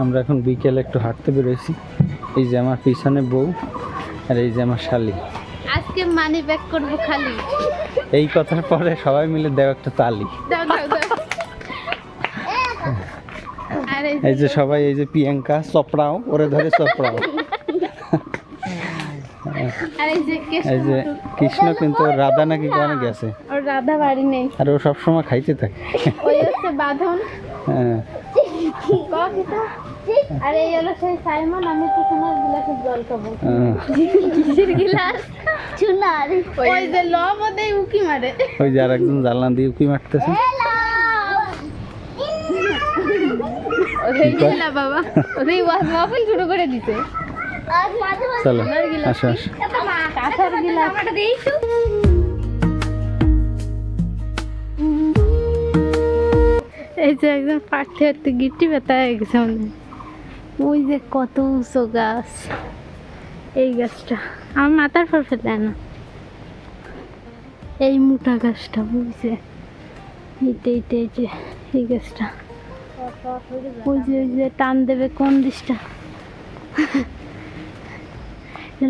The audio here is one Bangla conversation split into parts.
আমরা এখন বিকেলে একটু হাঁটতে বেরোইছি। এই যে আমার পিছনে বউ আর এই যে আমার শালি। আজকে মানি ব্যাক করবো খালি। এই কথার পরে সবাই মিলে দেও একটা তালি। এই যে সবাই, এই যে প্রিয়াঙ্কা চপড়াও, ওরে ধরে চপড়াও। এই যে কৃষ্ণ কিন্তু রাধা নাকি কোনে গেছে, ওর রাধা বাড়ি নেই, আর ও সবসময় খাইতে থাকে। ওই হচ্ছে বাঁধন। হ্যাঁ, আর এই হলো সেই সাইমন। আমি তো সোনার গিলাসে জল খাবো। কিসের গিলাস? সোনার। ওই যে লব দেই উকি মারে। ওই যে আরেকজন জানলা দিয়ে উকি মারতেছে। ওই গিলা বাবা, ওই ওয়াফল শুরু করে দিতে। চলো আসো আসো। কাঁঠার গিলাস দেই তো। এই যে একদম পাঠতে হাঁটতে গিট্টি ব্যথা হয়ে গেছে আমাদের। ওই যে কত উঁচু গাছ, এই গাছটা আমার মাথার পর ফেলে না। এই মোটা গাছটা বুঝছে, এইটা এই গাছটা। ওই যে টান দেবে কোন দিকটা।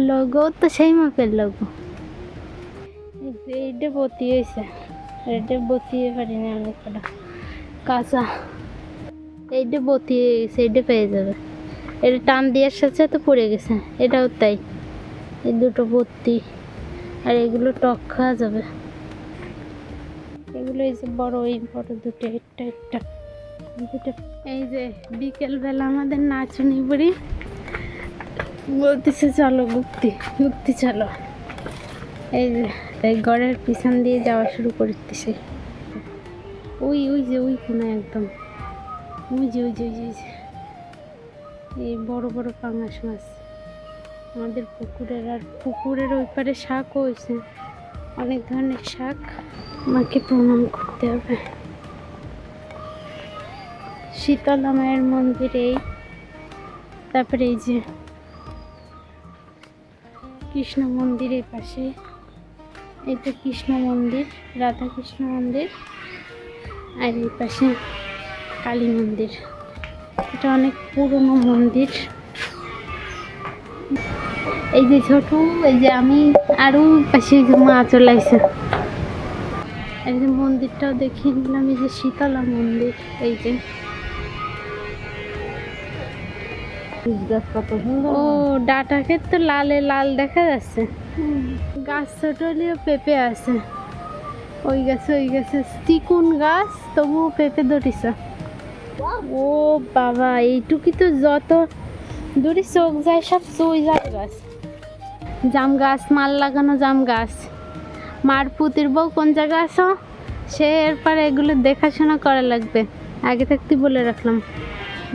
লোগো তো সেই মাপের লোগো। এইটা বতিয়েছে, এটা বতিয়ে পারিনি আমি কটা কাঁচা। এইটা বতিয়ে গেছে, এইটা পেয়ে যাবে। এটা টান দেওয়ার সাথে তো পড়ে গেছে, এটাও তাই। এই দুটো বত্তি আর এগুলো টক খাওয়া যাবে। এগুলো এই যে বড়, এই বড় দুটো, একটা দুটো। এই যে বিকেলবেলা আমাদের নাচুনি বুড়ি বলতেছে চলো গুপ্তি চলো। এই যে এই ঘরের পিছন দিয়ে যাওয়া শুরু করতেছে। ওই যে কোনা একদম, ওই যে এই বড় বড় পাঙাশ মাছ আমাদের পুকুরের। আর পুকুরের ওই পারে শাকও হয়েছে, অনেক ধরনের শাক। মাকে প্রণাম করতে হবে। শীতলা মায়ের মন্দির এই, তারপরে এই যে কৃষ্ণ মন্দির এই পাশে। এই তো কৃষ্ণ মন্দির, রাধা কৃষ্ণ মন্দির। আর এই পাশে কালী মন্দির। এটা অনেক পুরনো মন্দির। এই যে ছোট, এই যে আমি আরো পাশে যে মা চলে আসছে। এই যে মন্দিরটাও দেখিয়ে নিলাম। এই যে শীতলা মন্দির। এই যে ও ডাটাকে তো লালে লাল দেখা যাচ্ছে। গাছ ছোট হলেও পেঁপে আছে। ওই গাছে চিকুন গাছ, তবু পেঁপে ধরিছে। ও বাবা, এইটুকি তো যত দূরে চোখ যায় সব চুই যায় গাছ। জাম গাছ, মাল লাগানো জাম গাছ। মার পুতির বউ কোন জায়গা আছো, সে এরপরে এগুলো দেখাশোনা করা লাগবে। আগে থাকতে বলে রাখলাম,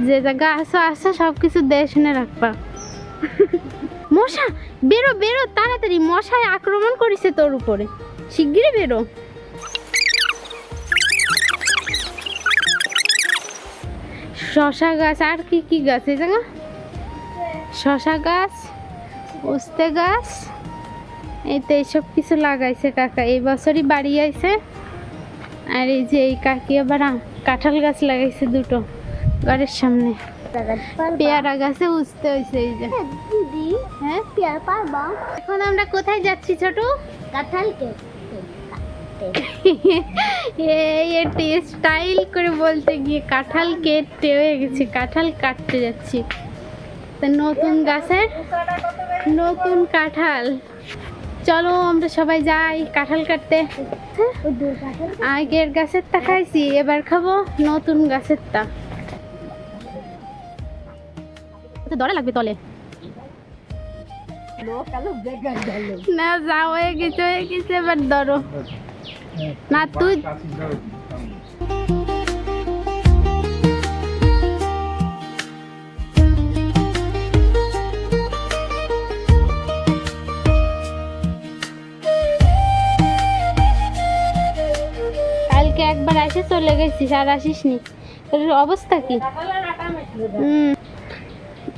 যে জায়গা আসো সব কিছু দেখে শুনে রাখবা। মশা, বেরো তাড়াতাড়ি, মশায় আক্রমণ করেছে তোর উপরে, শিগগিরই বেরো। শশা গাছ, আর কি গাছ এই জায়গা? শশা গাছ, উস্তে গাছ, এই তো এইসব কিছু লাগাইছে কাকা। এই বছরই বাড়ি আইছে। আর এই যে এই কাকি আবার কাঁঠাল গাছ লাগাইছে দুটো ঘরের সামনে। পেয়ারা গাছে উঠতে হয়েছে। এই যে দিদি, হ্যাঁ পেয়ারা পারবা। এখন আমরা কোথায় যাচ্ছি ছোট? কাঁঠাল কেটে। স্টাইল করে বলতে গিয়ে কাঁঠাল কেটে হয়ে গেছে, কাঁঠাল কাটতে যাচ্ছি। তো নতুন গাছের নতুন কাঁঠাল। চলো আমরা সবাই যাই কাঁঠাল কাটতে। আগের গাছের তা খাইছি, এবার খাবো নতুন গাছের তা। দরে লাগবে তলে না, যা হয়ে গেছে এবার ধরো না তুই। কালকে একবার এসে চলে গেছিস, আর আসিস নি। অবস্থা কি?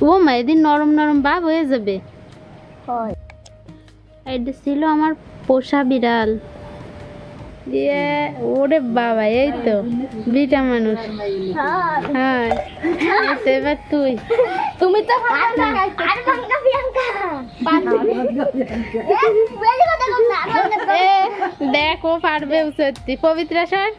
ও মা, এদিন নরম নরম ভাব হয়ে যাবে। এটা ছিল আমার পোষা বিড়াল। দিয়ে ওরে বাবা এই তো বিটা মানুষ হ্যাঁ এই তো এবার তুই তুমি তো আর বাঙ্কা প্রিয়াঙ্কা এ দেখো পারবে সত্যি পবিত্রা স্যার